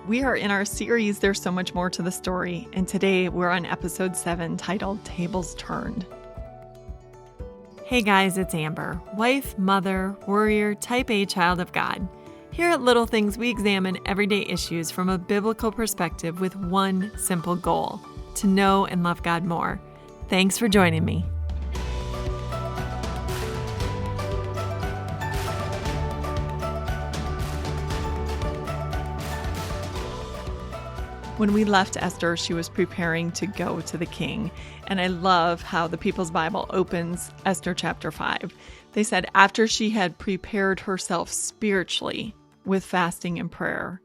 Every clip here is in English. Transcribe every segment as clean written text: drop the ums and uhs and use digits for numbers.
We are in our series, There's So Much More to the Story, and today we're on episode 7 titled Tables Turned. Hey guys, it's Amber, wife, mother, warrior, type A child of God. Here at Little Things, we examine everyday issues from a biblical perspective with one simple goal: to know and love God more. Thanks for joining me. When we left Esther, she was preparing to go to the king. And I love how the People's Bible opens Esther chapter 5. They said after she had prepared herself spiritually with fasting and prayer,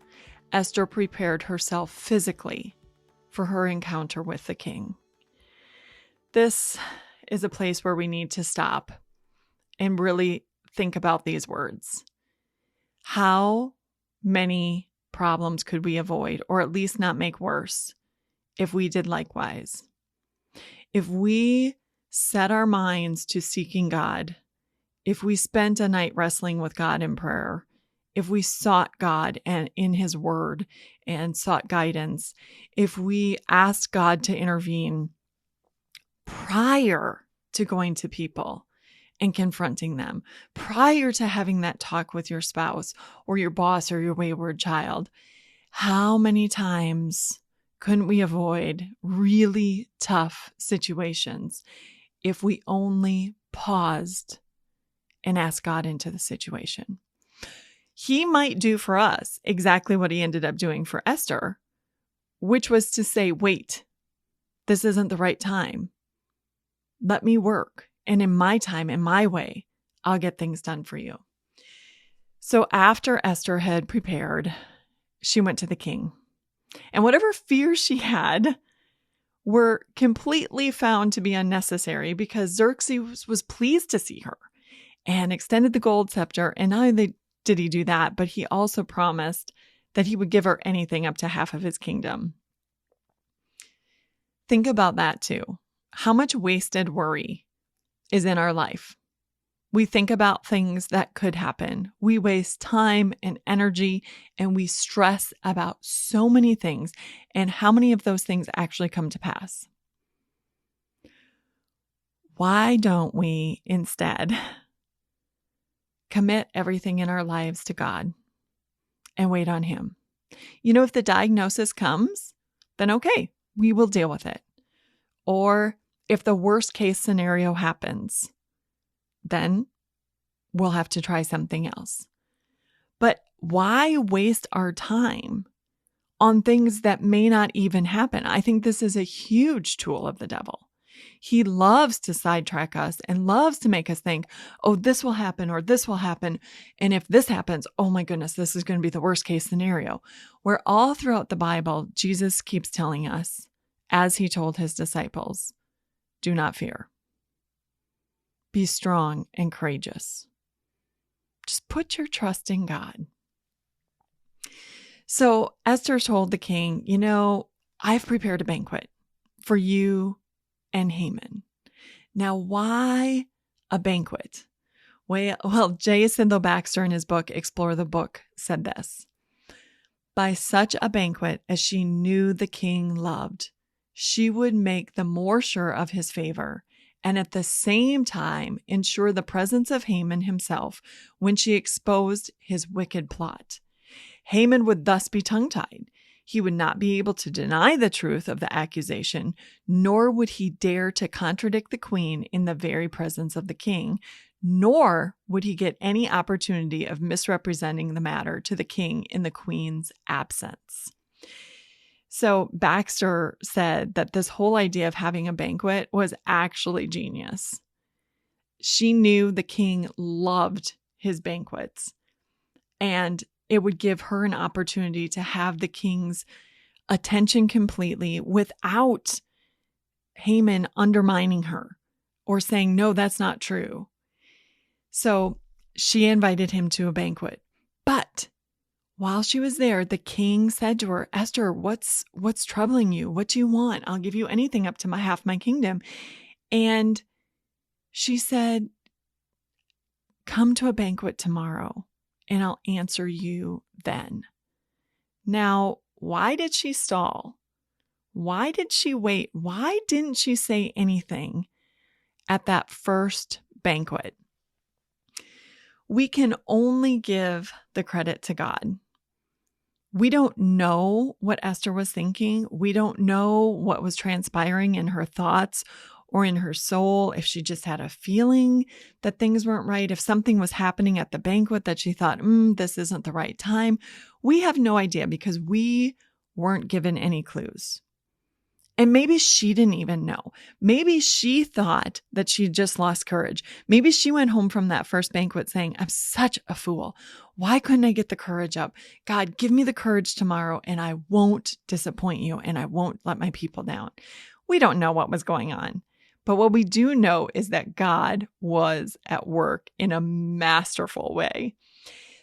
Esther prepared herself physically for her encounter with the king. This is a place where we need to stop and really think about these words. How many problems could we avoid, or at least not make worse, if we did likewise? If we set our minds to seeking God, if we spent a night wrestling with God in prayer, if we sought God and in His Word and sought guidance, if we asked God to intervene prior to going to people and confronting them, prior to having that talk with your spouse or your boss or your wayward child, how many times couldn't we avoid really tough situations if we only paused and asked God into the situation? He might do for us exactly what He ended up doing for Esther, which was to say, wait, this isn't the right time. Let me work. And in my time, in my way, I'll get things done for you. So after Esther had prepared, she went to the king. And whatever fears she had were completely found to be unnecessary, because Xerxes was pleased to see her and extended the gold scepter. And not only did he do that, but he also promised that he would give her anything up to half of his kingdom. Think about that too. How much wasted worry is in our life? We think about things that could happen. We waste time and energy, and we stress about so many things. And how many of those things actually come to pass? Why don't we instead commit everything in our lives to God and wait on Him? You know, if the diagnosis comes, then okay, we will deal with it. Or if the worst case scenario happens, then we'll have to try something else. But why waste our time on things that may not even happen? I think this is a huge tool of the devil. He loves to sidetrack us and loves to make us think, oh, this will happen or this will happen. And if this happens, oh my goodness, this is going to be the worst case scenario. Where all throughout the Bible, Jesus keeps telling us, as He told His disciples, do not fear. Be strong and courageous. Just put your trust in God. So Esther told the king, you know, I've prepared a banquet for you and Haman. Now, why a banquet? Well, J. Sindel Baxter in his book, Explore the Book, said this: by such a banquet as she knew the king loved, she would make the more sure of his favor, and at the same time ensure the presence of Haman himself when she exposed his wicked plot. Haman would thus be tongue-tied. He would not be able to deny the truth of the accusation, nor would he dare to contradict the queen in the very presence of the king, nor would he get any opportunity of misrepresenting the matter to the king in the queen's absence. So Baxter said that this whole idea of having a banquet was actually genius. She knew the king loved his banquets, and it would give her an opportunity to have the king's attention completely without Haman undermining her or saying, no, that's not true. So she invited him to a banquet. But while she was there, the king said to her, Esther, what's troubling you? What do you want? I'll give you anything up to half my kingdom. And she said, come to a banquet tomorrow and I'll answer you then. Now, why did she stall? Why did she wait? Why didn't she say anything at that first banquet? We can only give the credit to God. We don't know what Esther was thinking. We don't know what was transpiring in her thoughts or in her soul, if she just had a feeling that things weren't right, if something was happening at the banquet that she thought, this isn't the right time. We have no idea because we weren't given any clues. And maybe she didn't even know. Maybe she thought that she just lost courage. Maybe she went home from that first banquet saying, I'm such a fool. Why couldn't I get the courage up? God, give me the courage tomorrow and I won't disappoint you and I won't let my people down. We don't know what was going on. But what we do know is that God was at work in a masterful way.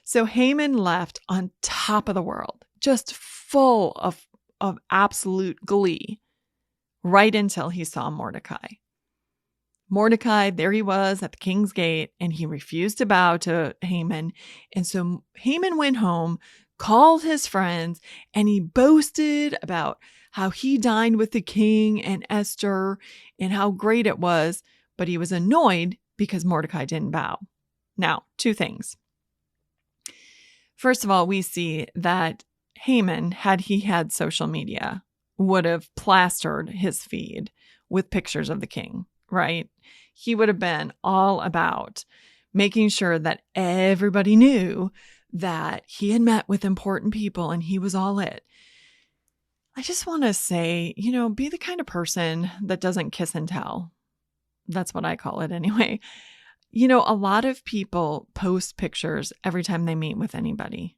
So Haman left on top of the world, just full of absolute glee, right until he saw Mordecai. Mordecai, there he was at the king's gate, and he refused to bow to Haman. And so Haman went home, called his friends, and he boasted about how he dined with the king and Esther and how great it was, but he was annoyed because Mordecai didn't bow. Now, two things. First of all, we see that Haman, had he had social media, would have plastered his feed with pictures of the king, right? He would have been all about making sure that everybody knew that he had met with important people and he was all it. I just want to say, be the kind of person that doesn't kiss and tell. That's what I call it anyway. A lot of people post pictures every time they meet with anybody.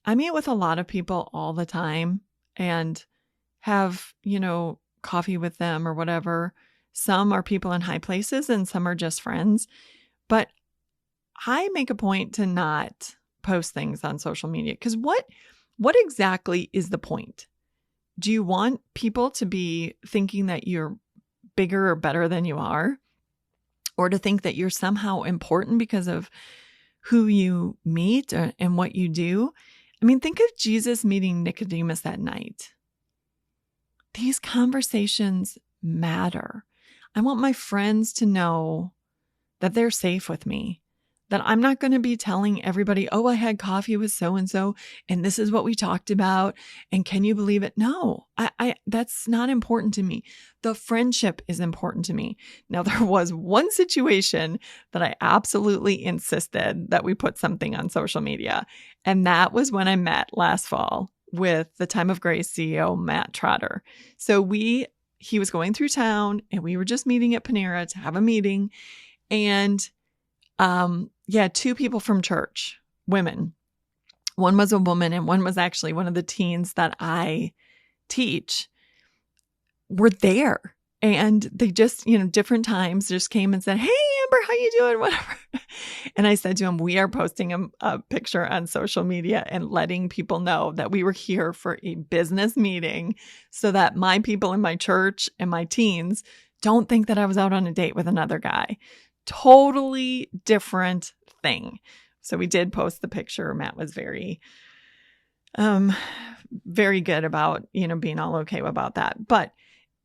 I meet with a lot of people all the time and have, coffee with them or whatever. Some are people in high places and some are just friends. But I make a point to not post things on social media because what exactly is the point? Do you want people to be thinking that you're bigger or better than you are? Or to think that you're somehow important because of who you meet and what you do? I mean, think of Jesus meeting Nicodemus that night. These conversations matter. I want my friends to know that they're safe with me, that I'm not going to be telling everybody, oh, I had coffee with so-and-so and this is what we talked about. And can you believe it? No, that's not important to me. The friendship is important to me. Now, there was one situation that I absolutely insisted that we put something on social media. And that was when I met last fall with the Time of Grace CEO, Matt Trotter. So he was going through town and we were just meeting at Panera to have a meeting. And two people from church, women. One was a woman and one was actually one of the teens that I teach, were there. And they just, different times just came and said, hey, Amber, how you doing? Whatever. And I said to him, we are posting a picture on social media and letting people know that we were here for a business meeting so that my people in my church and my teens don't think that I was out on a date with another guy. Totally different thing. So we did post the picture. Matt was very, very good about, being all okay about that. But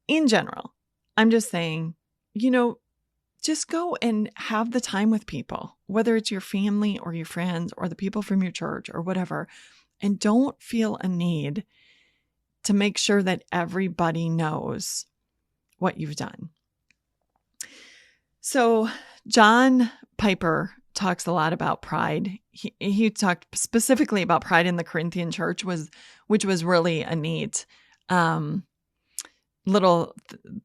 in general, I'm just saying, just go and have the time with people, whether it's your family or your friends or the people from your church or whatever. And don't feel a need to make sure that everybody knows what you've done. So John Piper talks a lot about pride. He talked specifically about pride in the Corinthian church, which was really a neat little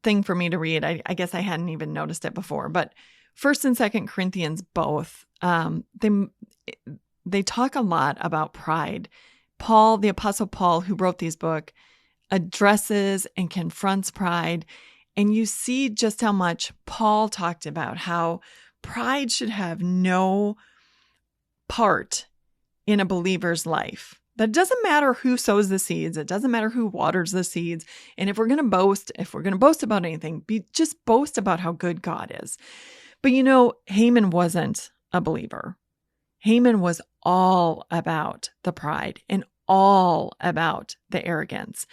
thing for me to read. I guess I hadn't even noticed it before. But 1st and 2nd Corinthians both, they talk a lot about pride. Paul, the Apostle Paul, who wrote these books, addresses and confronts pride. And you see just how much Paul talked about how pride should have no part in a believer's life. That it doesn't matter who sows the seeds. It doesn't matter who waters the seeds. And if we're going to boast about anything, just boast about how good God is. But Haman wasn't a believer. Haman was all about the pride and all about the arrogance.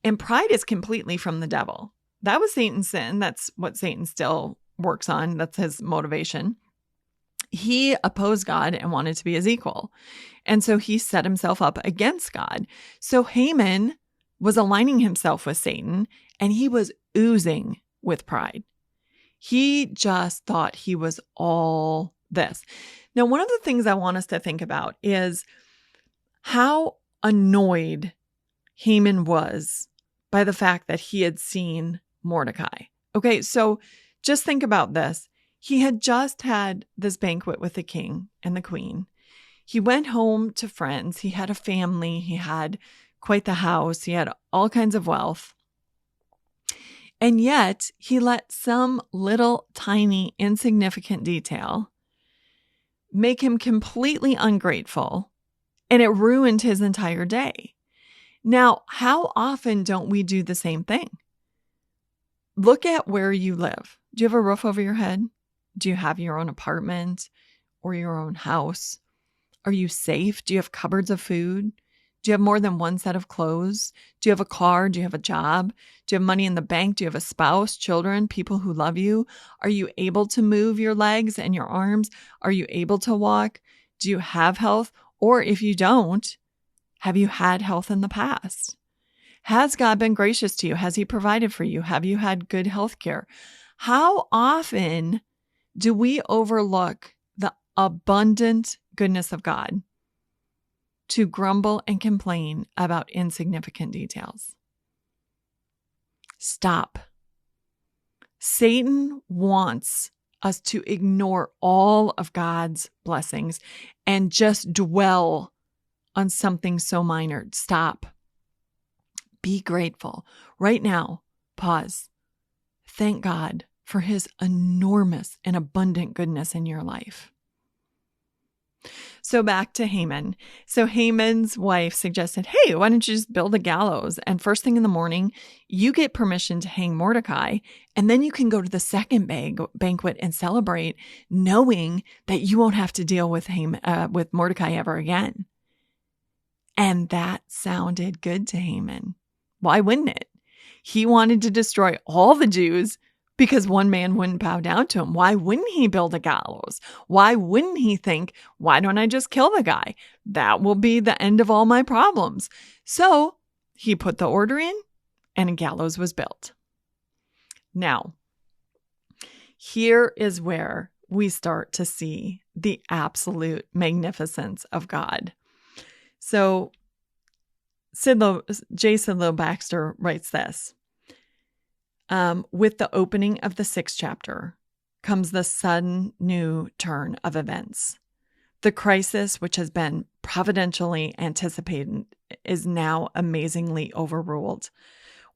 And pride is completely from the devil. That was Satan's sin. That's what Satan still works on. That's his motivation. He opposed God and wanted to be his equal. And so he set himself up against God. So Haman was aligning himself with Satan, and he was oozing with pride. He just thought he was all this. Now, one of the things I want us to think about is how annoyed Haman was by the fact that he had seen Mordecai. Okay, so just think about this. He had just had this banquet with the king and the queen. He went home to friends. He had a family. He had quite the house. He had all kinds of wealth. And yet he let some little tiny insignificant detail make him completely ungrateful, and it ruined his entire day. Now, how often don't we do the same thing? Look at where you live. Do you have a roof over your head? Do you have your own apartment or your own house? Are you safe? Do you have cupboards of food? Do you have more than one set of clothes? Do you have a car? Do you have a job? Do you have money in the bank? Do you have a spouse, children, people who love you? Are you able to move your legs and your arms? Are you able to walk? Do you have health? Or if you don't, have you had health in the past? Has God been gracious to you? Has he provided for you? Have you had good health care? How often do we overlook the abundant goodness of God to grumble and complain about insignificant details? Stop. Satan wants us to ignore all of God's blessings and just dwell on something so minor. Stop. Be grateful. Right now, pause. Thank God for his enormous and abundant goodness in your life. So back to Haman. So Haman's wife suggested, hey, why don't you just build a gallows? And first thing in the morning, you get permission to hang Mordecai. And then you can go to the second banquet and celebrate, knowing that you won't have to deal with with Mordecai ever again. And that sounded good to Haman. Why wouldn't it? He wanted to destroy all the Jews because one man wouldn't bow down to him. Why wouldn't he build a gallows? Why wouldn't he think, why don't I just kill the guy? That will be the end of all my problems. So he put the order in and a gallows was built. Now, here is where we start to see the absolute magnificence of God. So J. Sidlow Baxter writes this. With the opening of the 6th chapter comes the sudden new turn of events. The crisis, which has been providentially anticipated, is now amazingly overruled.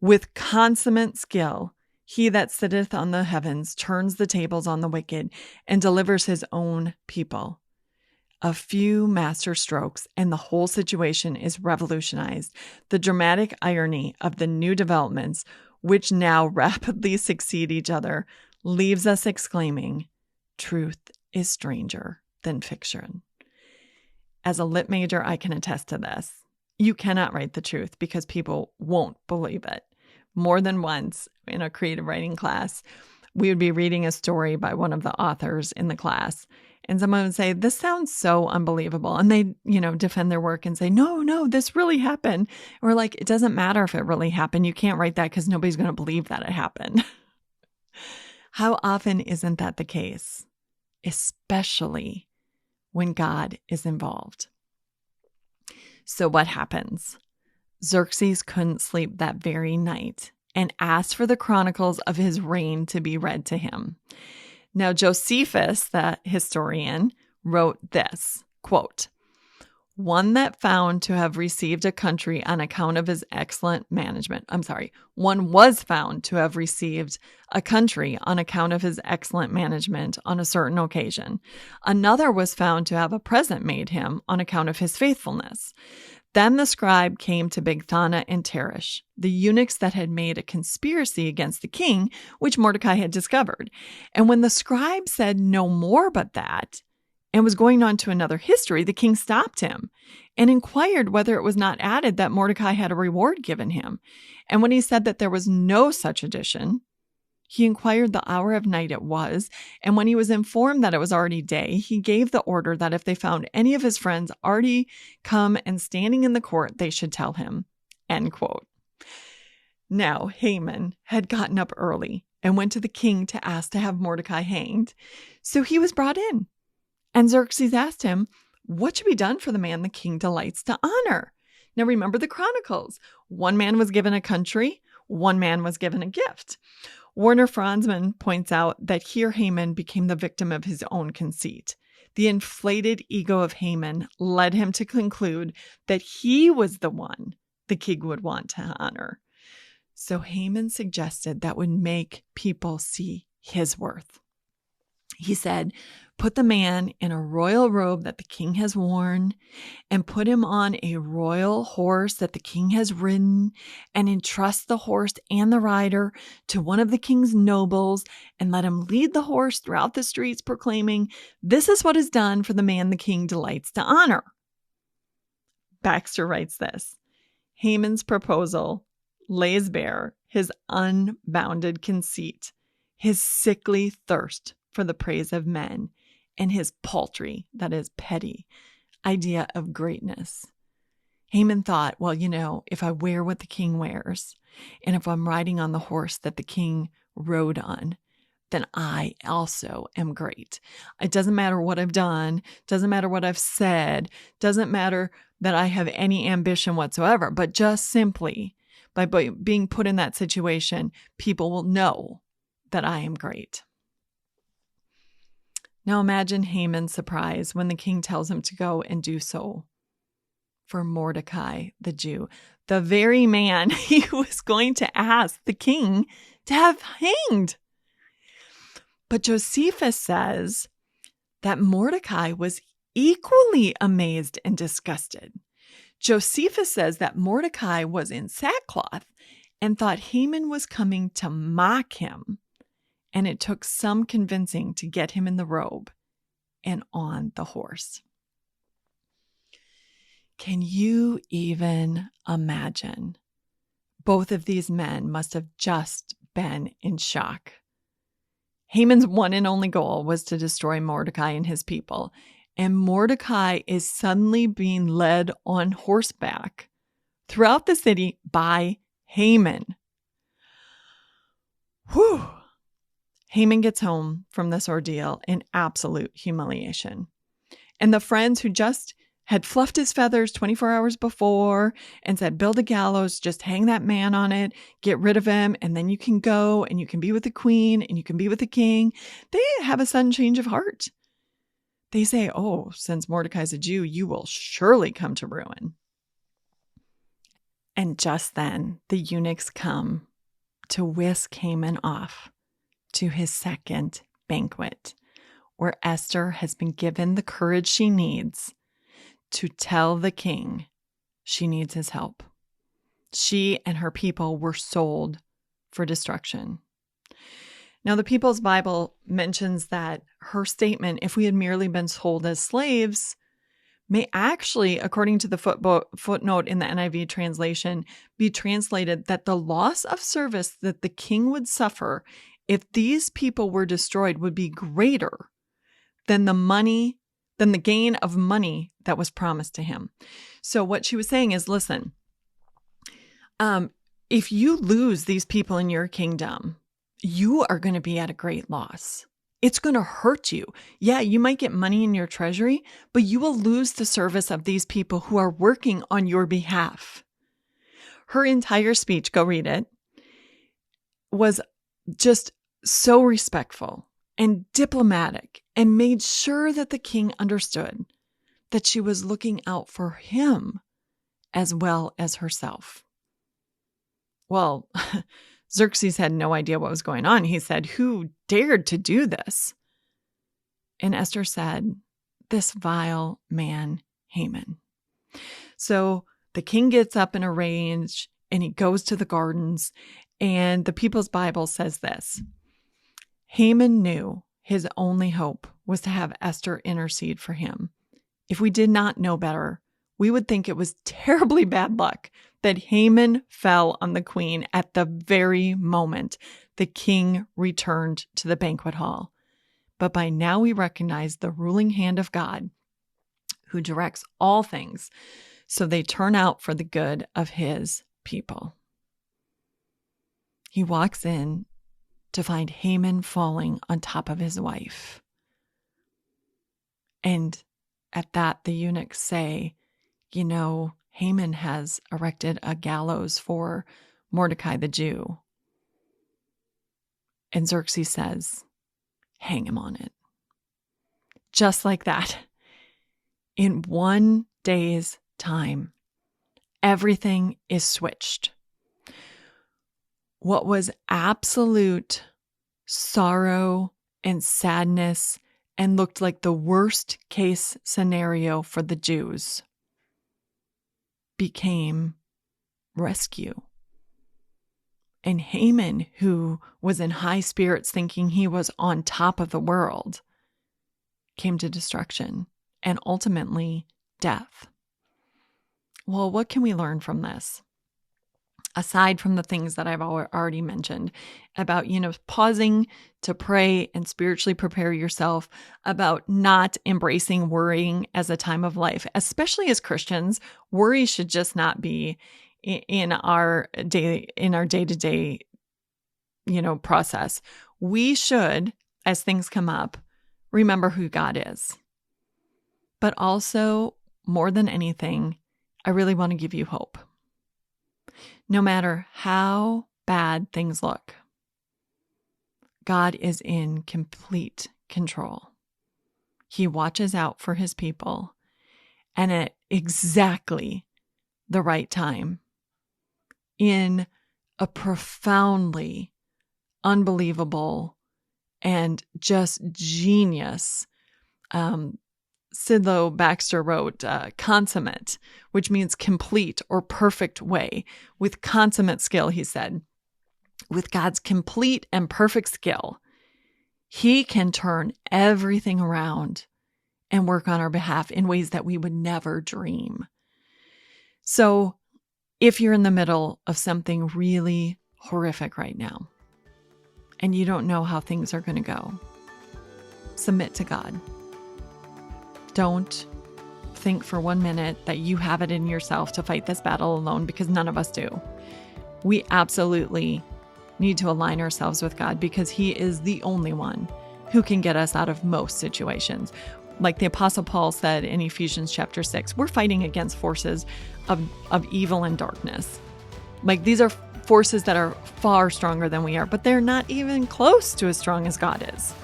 With consummate skill, he that sitteth on the heavens turns the tables on the wicked and delivers his own people. A few master strokes and the whole situation is revolutionized. The dramatic irony of the new developments, which now rapidly succeed each other, leaves us exclaiming, truth is stranger than fiction. As a lit major, I can attest to this. You cannot write the truth because people won't believe it. More than once in a creative writing class, we would be reading a story by one of the authors in the class, and someone would say, this sounds so unbelievable. And they, defend their work and say, no, this really happened. And we're like, it doesn't matter if it really happened. You can't write that because nobody's going to believe that it happened. How often isn't that the case? Especially when God is involved. So what happens? Xerxes couldn't sleep that very night and asked for the chronicles of his reign to be read to him. Now, Josephus, the historian, wrote this, quote, one was found to have received a country on account of his excellent management on a certain occasion. Another was found to have a present made him on account of his faithfulness. Then the scribe came to Bigthana and Teresh, the eunuchs that had made a conspiracy against the king, which Mordecai had discovered. And when the scribe said no more but that, and was going on to another history, the king stopped him and inquired whether it was not added that Mordecai had a reward given him. And when he said that there was no such addition, he inquired the hour of night it was, and when he was informed that it was already day, he gave the order that if they found any of his friends already come and standing in the court, they should tell him. End quote. Now, Haman had gotten up early and went to the king to ask to have Mordecai hanged. So he was brought in. And Xerxes asked him, what should be done for the man the king delights to honor? Now remember the Chronicles. One man was given a country, one man was given a gift. Werner Franzmann points out that here Haman became the victim of his own conceit. The inflated ego of Haman led him to conclude that he was the one the king would want to honor. So Haman suggested that would make people see his worth. He said, put the man in a royal robe that the king has worn and put him on a royal horse that the king has ridden and entrust the horse and the rider to one of the king's nobles and let him lead the horse throughout the streets proclaiming, this is what is done for the man the king delights to honor. Baxter writes this, Haman's proposal lays bare his unbounded conceit, his sickly thirst for the praise of men, and his paltry, that is petty, idea of greatness. Haman thought, well, if I wear what the king wears, and if I'm riding on the horse that the king rode on, then I also am great. It doesn't matter what I've done, doesn't matter what I've said, doesn't matter that I have any ambition whatsoever, but just simply by being put in that situation, people will know that I am great. Now imagine Haman's surprise when the king tells him to go and do so for Mordecai, the Jew, the very man he was going to ask the king to have hanged. But Josephus says that Mordecai was equally amazed and disgusted. Josephus says that Mordecai was in sackcloth and thought Haman was coming to mock him. And it took some convincing to get him in the robe and on the horse. Can you even imagine? Both of these men must have just been in shock. Haman's one and only goal was to destroy Mordecai and his people. And Mordecai is suddenly being led on horseback throughout the city by Haman. Whew. Haman gets home from this ordeal in absolute humiliation. And the friends who just had fluffed his feathers 24 hours before and said, build a gallows, just hang that man on it, get rid of him, and then you can go and you can be with the queen and you can be with the king. They have a sudden change of heart. They say, oh, since Mordecai's a Jew, you will surely come to ruin. And just then, the eunuchs come to whisk Haman off to his second banquet, where Esther has been given the courage she needs to tell the king she needs his help. She and her people were sold for destruction. Now, the People's Bible mentions that her statement, if we had merely been sold as slaves, may actually, according to the footnote in the NIV translation, be translated that the loss of service that the king would suffer if these people were destroyed would be greater than the gain of money that was promised to him. So what she was saying is, listen, if you lose these people in your kingdom, you are going to be at a great loss. It's going to hurt you. Yeah, you might get money in your treasury, but you will lose the service of these people who are working on your behalf. Her entire speech, go read it, was just so respectful and diplomatic and made sure that the king understood that she was looking out for him as well as herself. Well, Xerxes had no idea what was going on. He said, who dared to do this? And Esther said, this vile man, Haman. So the king gets up in a rage and he goes to the gardens, and the People's Bible says this: Haman knew his only hope was to have Esther intercede for him. If we did not know better, we would think it was terribly bad luck that Haman fell on the queen at the very moment the king returned to the banquet hall. But by now we recognize the ruling hand of God, who directs all things, so they turn out for the good of his people. He walks in to find Haman falling on top of his wife. And at that, the eunuchs say, Haman has erected a gallows for Mordecai the Jew. And Xerxes says, hang him on it. Just like that, in one day's time, everything is switched. What was absolute sorrow and sadness and looked like the worst case scenario for the Jews became rescue. And Haman, who was in high spirits thinking he was on top of the world, came to destruction and ultimately death. Well, what can we learn from this? Aside from the things that I've already mentioned about, pausing to pray and spiritually prepare yourself, about not embracing worrying as a time of life, especially as Christians. Worry should just not be in our day-to-day, process. We should, as things come up, remember who God is. But also, more than anything, I really want to give you hope. No matter how bad things look, God is in complete control. He watches out for his people, and at exactly the right time, in a profoundly unbelievable and just genius, Sidlow Baxter wrote, consummate, which means complete or perfect way. With consummate skill, he said, with God's complete and perfect skill, he can turn everything around and work on our behalf in ways that we would never dream. So if you're in the middle of something really horrific right now, and you don't know how things are going to go, submit to God. Don't think for 1 minute that you have it in yourself to fight this battle alone, because none of us do. We absolutely need to align ourselves with God, because he is the only one who can get us out of most situations. Like the Apostle Paul said in Ephesians chapter 6, we're fighting against forces of evil and darkness. Like these are forces that are far stronger than we are, but they're not even close to as strong as God is.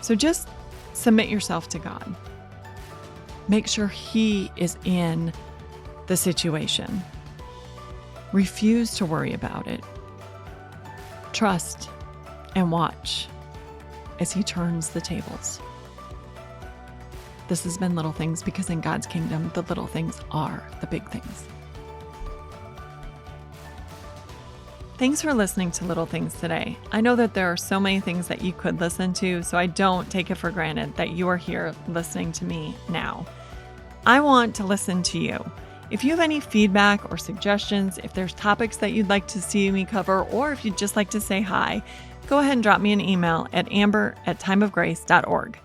So just submit yourself to God. Make sure he is in the situation. Refuse to worry about it. Trust and watch as he turns the tables. This has been Little Things, because in God's kingdom, the little things are the big things. Thanks for listening to Little Things today. I know that there are so many things that you could listen to, so I don't take it for granted that you are here listening to me now. I want to listen to you. If you have any feedback or suggestions, if there's topics that you'd like to see me cover, or if you'd just like to say hi, go ahead and drop me an email at amber@timeofgrace.org.